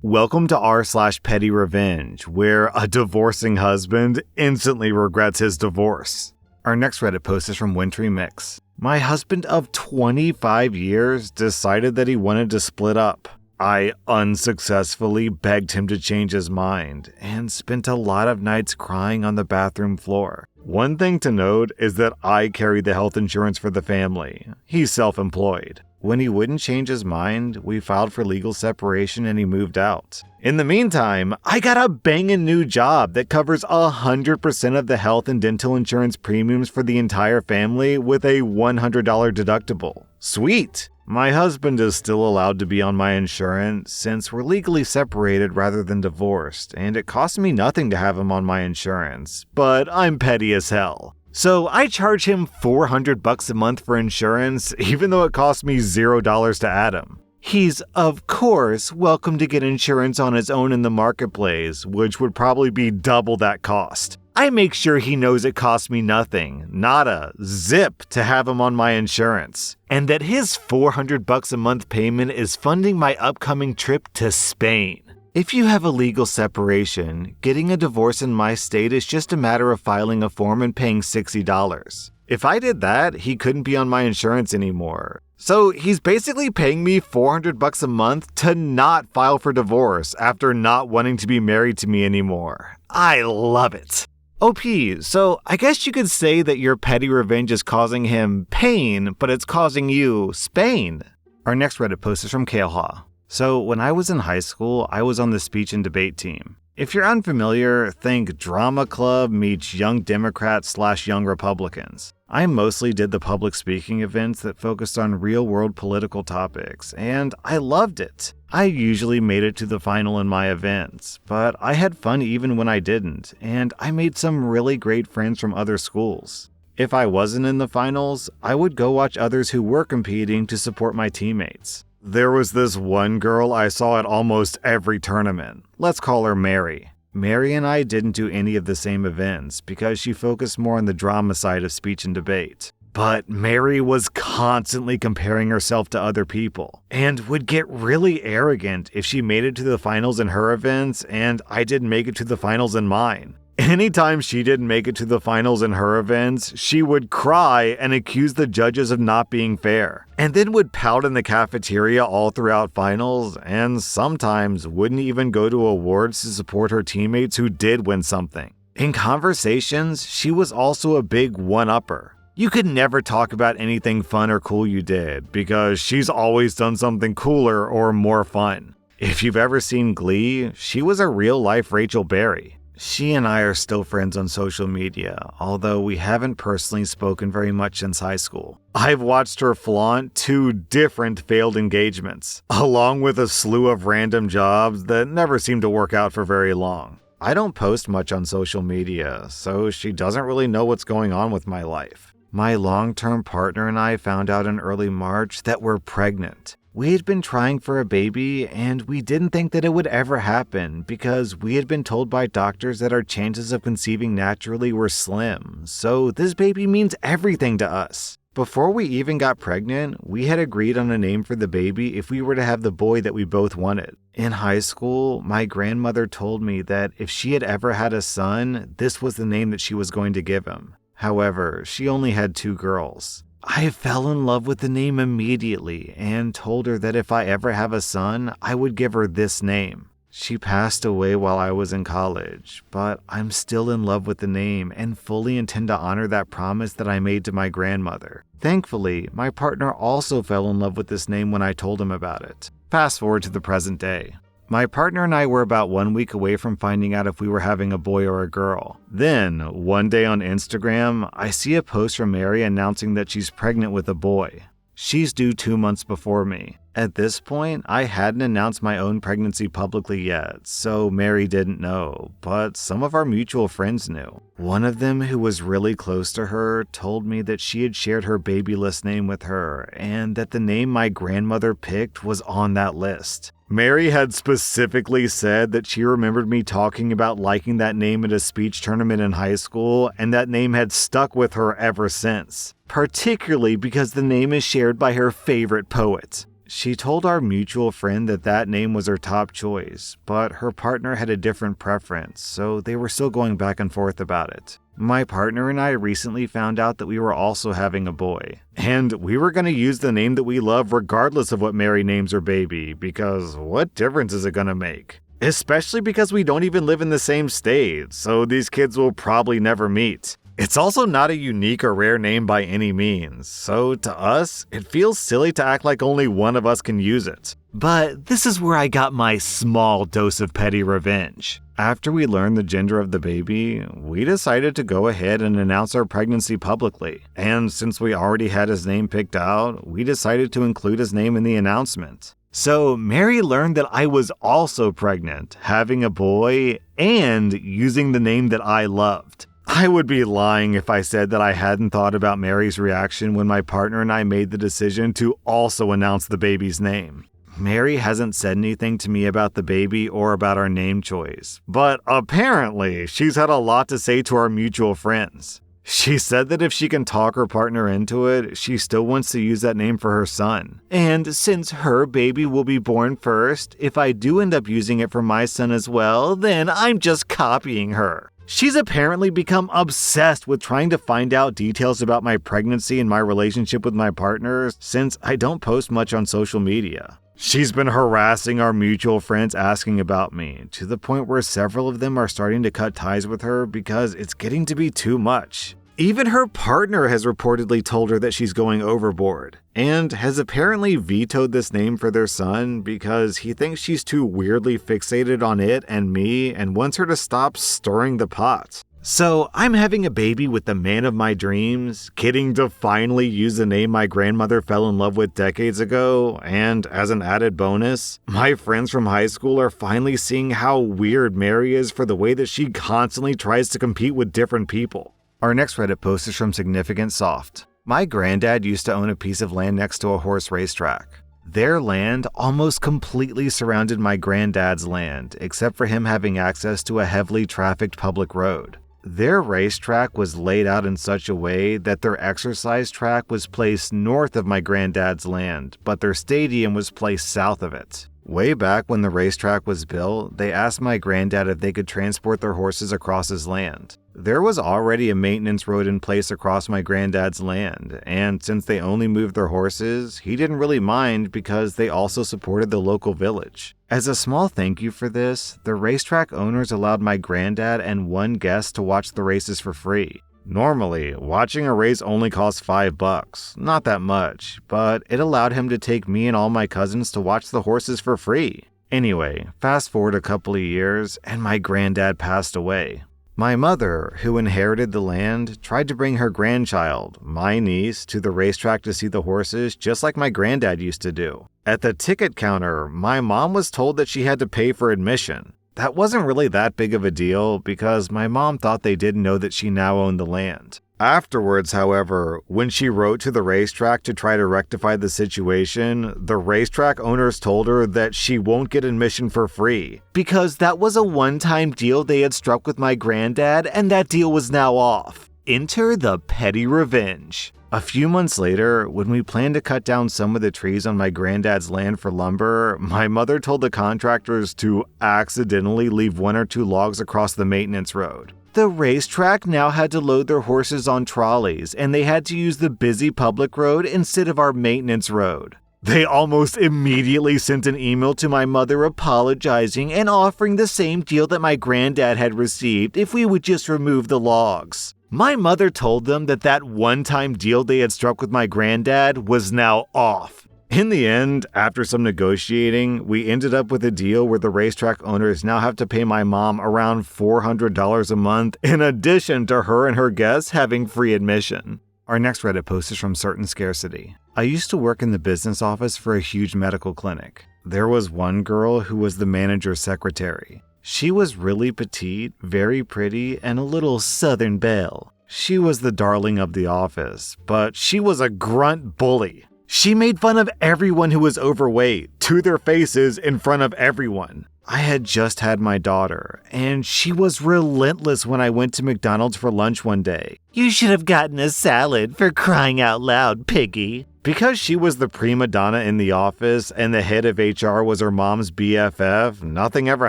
Welcome to r/Pettyrevenge, where a divorcing husband instantly regrets his divorce. Our next Reddit post is from Wintry Mix. My husband of 25 years decided that he wanted to split up. I unsuccessfully begged him to change his mind and spent a lot of nights crying on the bathroom floor. One thing to note is that I carried the health insurance for the family. He's self-employed. When he wouldn't change his mind, we filed for legal separation and he moved out. In the meantime, I got a banging new job that covers 100% of the health and dental insurance premiums for the entire family with a $100 deductible. Sweet! My husband is still allowed to be on my insurance since we're legally separated rather than divorced, and it costs me nothing to have him on my insurance, but I'm petty as hell. So I charge him $400 a month for insurance, even though it costs me $0 to add him. He's, of course, welcome to get insurance on his own in the marketplace, which would probably be double that cost. I make sure he knows it costs me nothing, not a zip, to have him on my insurance, and that his $400 a month payment is funding my upcoming trip to Spain. If you have a legal separation, getting a divorce in my state is just a matter of filing a form and paying $60. If I did that, he couldn't be on my insurance anymore. So he's basically paying me $400 a month to not file for divorce after not wanting to be married to me anymore. I love it. OP, so I guess you could say that your petty revenge is causing him pain, but it's causing you Spain. Our next Reddit post is from Kaleha. So when I was in high school, I was on the speech and debate team. If you're unfamiliar, think drama club meets young Democrats/young Republicans. I mostly did the public speaking events that focused on real-world political topics, and I loved it. I usually made it to the final in my events, but I had fun even when I didn't, and I made some really great friends from other schools. If I wasn't in the finals, I would go watch others who were competing to support my teammates. There was this one girl I saw at almost every tournament. Let's call her Mary. Mary and I didn't do any of the same events because she focused more on the drama side of speech and debate. But Mary was constantly comparing herself to other people and would get really arrogant if she made it to the finals in her events and I didn't make it to the finals in mine. Anytime she didn't make it to the finals in her events, she would cry and accuse the judges of not being fair, and then would pout in the cafeteria all throughout finals, and sometimes wouldn't even go to awards to support her teammates who did win something. In conversations, she was also a big one-upper. You could never talk about anything fun or cool you did, because she's always done something cooler or more fun. If you've ever seen Glee, she was a real-life Rachel Berry. She and I are still friends on social media, although we haven't personally spoken very much since high school. I've watched her flaunt 2 different failed engagements, along with a slew of random jobs that never seem to work out for very long. I don't post much on social media, so she doesn't really know what's going on with my life. My long-term partner and I found out in early March that we're pregnant. We had been trying for a baby, and we didn't think that it would ever happen because we had been told by doctors that our chances of conceiving naturally were slim, so this baby means everything to us. Before we even got pregnant, we had agreed on a name for the baby if we were to have the boy that we both wanted. In high school, my grandmother told me that if she had ever had a son, this was the name that she was going to give him. However, she only had 2 girls. I fell in love with the name immediately and told her that if I ever have a son, I would give her this name. She passed away while I was in college, but I'm still in love with the name and fully intend to honor that promise that I made to my grandmother. Thankfully, my partner also fell in love with this name when I told him about it. Fast forward to the present day. My partner and I were about 1 week away from finding out if we were having a boy or a girl. Then, one day on Instagram, I see a post from Mary announcing that she's pregnant with a boy. She's due 2 months before me. At this point, I hadn't announced my own pregnancy publicly yet, so Mary didn't know, but some of our mutual friends knew. One of them, who was really close to her, told me that she had shared her baby list name with her, and that the name my grandmother picked was on that list. Mary had specifically said that she remembered me talking about liking that name at a speech tournament in high school, and that name had stuck with her ever since, particularly because the name is shared by her favorite poet. She told our mutual friend that that name was her top choice, but her partner had a different preference, so they were still going back and forth about it. My partner and I recently found out that we were also having a boy, and we were going to use the name that we love regardless of what Mary names her baby, because what difference is it going to make? Especially because we don't even live in the same state, so these kids will probably never meet. It's also not a unique or rare name by any means, so to us, it feels silly to act like only one of us can use it. But this is where I got my small dose of petty revenge. After we learned the gender of the baby, we decided to go ahead and announce our pregnancy publicly. And since we already had his name picked out, we decided to include his name in the announcement. So Mary learned that I was also pregnant, having a boy, and using the name that I loved. I would be lying if I said that I hadn't thought about Mary's reaction when my partner and I made the decision to also announce the baby's name. Mary hasn't said anything to me about the baby or about our name choice, but apparently she's had a lot to say to our mutual friends. She said that if she can talk her partner into it, she still wants to use that name for her son. And since her baby will be born first, if I do end up using it for my son as well, then I'm just copying her. She's apparently become obsessed with trying to find out details about my pregnancy and my relationship with my partner since I don't post much on social media. She's been harassing our mutual friends asking about me, to the point where several of them are starting to cut ties with her because it's getting to be too much. Even her partner has reportedly told her that she's going overboard, and has apparently vetoed this name for their son because he thinks she's too weirdly fixated on it and me and wants her to stop stirring the pot. So I'm having a baby with the man of my dreams, getting to finally use the name my grandmother fell in love with decades ago, and as an added bonus, my friends from high school are finally seeing how weird Mary is for the way that she constantly tries to compete with different people. Our next Reddit post is from Significant Soft. My granddad used to own a piece of land next to a horse racetrack. Their land almost completely surrounded my granddad's land, except for him having access to a heavily trafficked public road. Their racetrack was laid out in such a way that their exercise track was placed north of my granddad's land, but their stadium was placed south of it. Way back when the racetrack was built, they asked my granddad if they could transport their horses across his land. There was already a maintenance road in place across my granddad's land, and since they only moved their horses, he didn't really mind because they also supported the local village. As a small thank you for this, the racetrack owners allowed my granddad and one guest to watch the races for free. Normally, watching a race only costs $5, not that much, but it allowed him to take me and all my cousins to watch the horses for free. Anyway, fast forward a couple of years, and my granddad passed away. My mother, who inherited the land, tried to bring her grandchild, my niece, to the racetrack to see the horses just like my granddad used to do. At the ticket counter, my mom was told that she had to pay for admission. That wasn't really that big of a deal because my mom thought they didn't know that she now owned the land. Afterwards, however, when she wrote to the racetrack to try to rectify the situation, the racetrack owners told her that she won't get admission for free because that was a one-time deal they had struck with my granddad and that deal was now off. Enter the petty revenge. A few months later, when we planned to cut down some of the trees on my granddad's land for lumber, my mother told the contractors to accidentally leave 1 or 2 logs across the maintenance road. The racetrack now had to load their horses on trolleys, and they had to use the busy public road instead of our maintenance road. They almost immediately sent an email to my mother apologizing and offering the same deal that my granddad had received if we would just remove the logs. My mother told them that that one-time deal they had struck with my granddad was now off. In the end, after some negotiating, we ended up with a deal where the racetrack owners now have to pay my mom around $400 a month in addition to her and her guests having free admission. Our next Reddit post is from Certain Scarcity. I used to work in the business office for a huge medical clinic. There was one girl who was the manager's secretary. She was really petite, very pretty, and a little Southern belle. She was the darling of the office, but she was a grunt bully. She made fun of everyone who was overweight, to their faces in front of everyone. I had just had my daughter, and she was relentless when I went to McDonald's for lunch one day. "You should have gotten a salad, for crying out loud, piggy." Because she was the prima donna in the office and the head of HR was her mom's BFF, nothing ever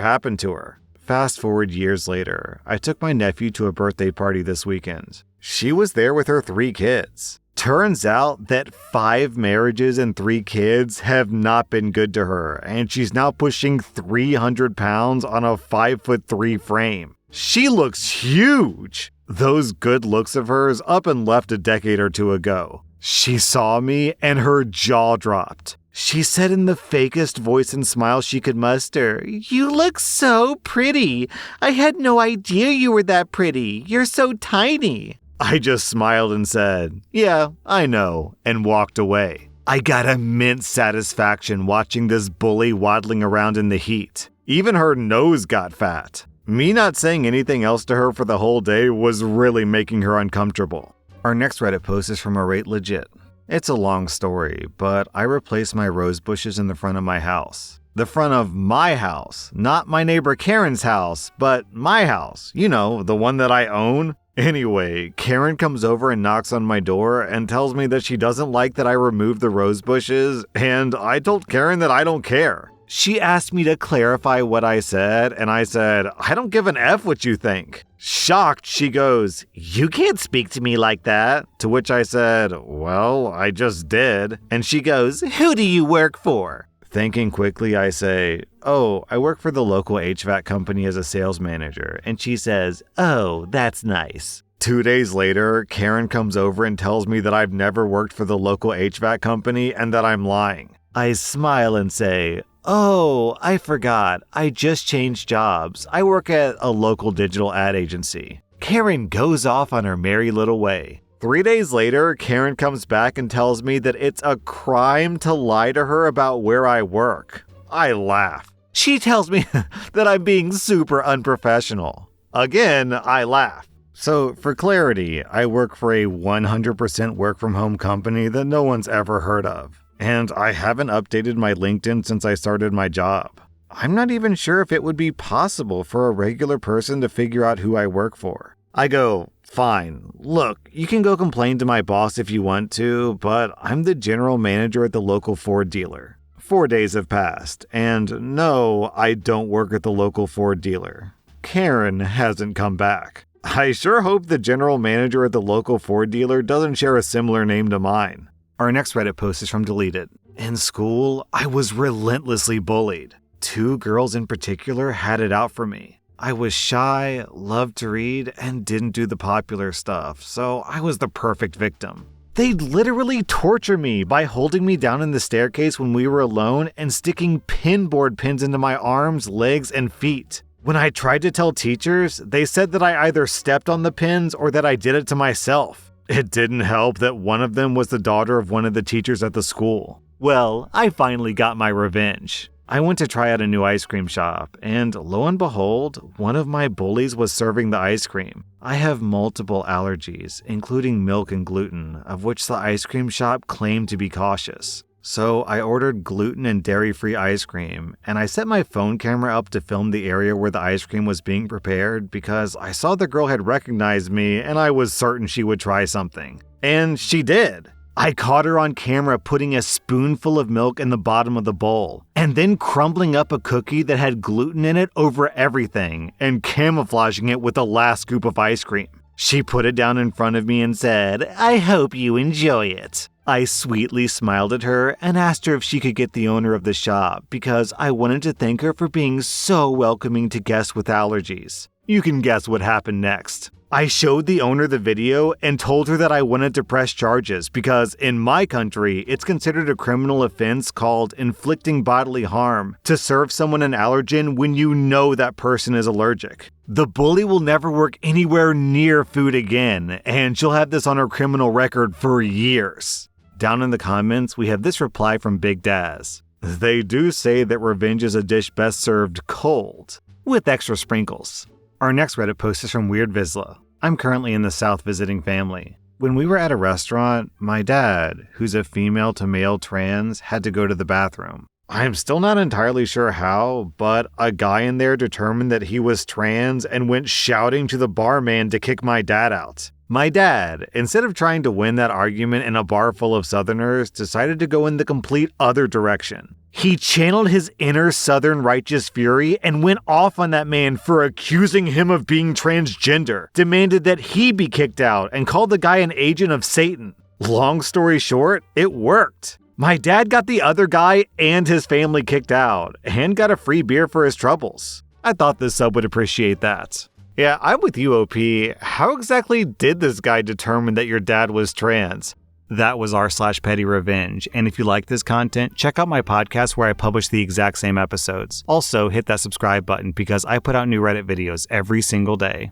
happened to her. Fast forward years later, I took my nephew to a birthday party this weekend. She was there with her 3 kids. Turns out that 5 marriages and 3 kids have not been good to her, and she's now pushing 300 pounds on a 5'3" frame. She looks huge! Those good looks of hers up and left a decade or 2 ago. She saw me and her jaw dropped. She said in the fakest voice and smile she could muster, "You look so pretty. I had no idea you were that pretty. You're so tiny." I just smiled and said, "Yeah, I know," and walked away. I got immense satisfaction watching this bully waddling around in the heat. Even her nose got fat. Me not saying anything else to her for the whole day was really making her uncomfortable. Our next Reddit post is from Rate Legit. It's a long story, but I replaced my rose bushes in the front of my house. The front of my house, not my neighbor Karen's house, but my house. You know, the one that I own. Anyway, Karen comes over and knocks on my door and tells me that she doesn't like that I removed the rose bushes, and I told Karen that I don't care. She asked me to clarify what I said, and I said, "I don't give an F what you think." Shocked, she goes, "You can't speak to me like that." To which I said, "Well, I just did." And she goes, "Who do you work for?" Thinking quickly, I say, "Oh, I work for the local HVAC company as a sales manager." And she says, "Oh, that's nice." 2 days later, Karen comes over and tells me that I've never worked for the local HVAC company and that I'm lying. I smile and say, "Oh, I forgot. I just changed jobs. I work at a local digital ad agency." Karen goes off on her merry little way. 3 days later, Karen comes back and tells me that it's a crime to lie to her about where I work. I laugh. She tells me that I'm being super unprofessional. Again, I laugh. So, for clarity, I work for a 100% work-from-home company that no one's ever heard of. And I haven't updated my LinkedIn since I started my job. I'm not even sure if it would be possible for a regular person to figure out who I work for. I go, "Fine, look, you can go complain to my boss if you want to, but I'm the general manager at the local Ford dealer." 4 days have passed, and no, I don't work at the local Ford dealer. Karen hasn't come back. I sure hope the general manager at the local Ford dealer doesn't share a similar name to mine. Our next Reddit post is from Deleted. In school, I was relentlessly bullied. 2 girls in particular had it out for me. I was shy, loved to read, and didn't do the popular stuff, so I was the perfect victim. They'd literally torture me by holding me down in the staircase when we were alone and sticking pinboard pins into my arms, legs, and feet. When I tried to tell teachers, they said that I either stepped on the pins or that I did it to myself. It didn't help that one of them was the daughter of one of the teachers at the school. Well, I finally got my revenge. I went to try out a new ice cream shop, and lo and behold, one of my bullies was serving the ice cream. I have multiple allergies, including milk and gluten, of which the ice cream shop claimed to be cautious. So I ordered gluten and dairy-free ice cream, and I set my phone camera up to film the area where the ice cream was being prepared because I saw the girl had recognized me and I was certain she would try something. And she did. I caught her on camera putting a spoonful of milk in the bottom of the bowl, and then crumbling up a cookie that had gluten in it over everything, and camouflaging it with the last scoop of ice cream. She put it down in front of me and said, "I hope you enjoy it." I sweetly smiled at her and asked her if she could get the owner of the shop because I wanted to thank her for being so welcoming to guests with allergies. You can guess what happened next. I showed the owner the video and told her that I wanted to press charges because in my country, it's considered a criminal offense called inflicting bodily harm to serve someone an allergen when you know that person is allergic. The bully will never work anywhere near food again, and she'll have this on her criminal record for years. Down in the comments, we have this reply from Big Daz. They do say that revenge is a dish best served cold, with extra sprinkles. Our next Reddit post is from Weird Vizsla. I'm currently in the South visiting family. When we were at a restaurant, my dad, who's a female to male trans, had to go to the bathroom. I'm still not entirely sure how, but a guy in there determined that he was trans and went shouting to the barman to kick my dad out. My dad, instead of trying to win that argument in a bar full of Southerners, decided to go in the complete other direction. He channeled his inner Southern righteous fury and went off on that man for accusing him of being transgender, demanded that he be kicked out, and called the guy an agent of Satan. Long story short, it worked. My dad got the other guy and his family kicked out, and got a free beer for his troubles. I thought this sub would appreciate that. Yeah, I'm with you, OP. How exactly did this guy determine that your dad was trans? That was r/Pettyrevenge, and if you like this content, check out my podcast where I publish the exact same episodes. Also, hit that subscribe button because I put out new Reddit videos every single day.